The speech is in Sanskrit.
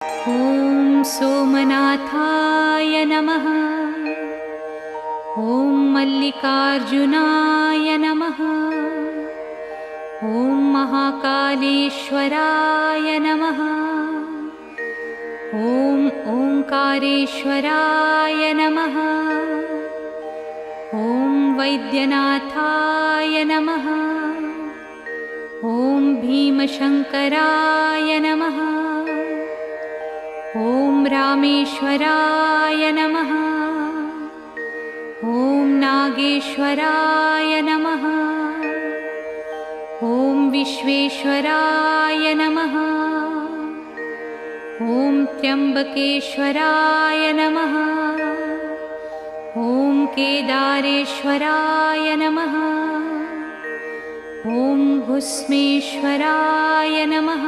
ॐ सोमनाथाय नमः। ॐ मल्लिकार्जुनाय नमः। ॐ महाकालेश्वराय नमः। ॐ ओंकारेश्वराय नमः। ॐ वैद्यनाथाय नमः। ॐ भीमशङ्कराय नमः। ॐ रामेश्वराय नमः। ॐ नागेश्वराय नमः। ॐ विश्वेश्वराय नमः। ॐ त्र्यम्बकेश्वराय नमः। ॐ केदारेश्वराय नमः। ॐ भुस्मेश्वराय नमः।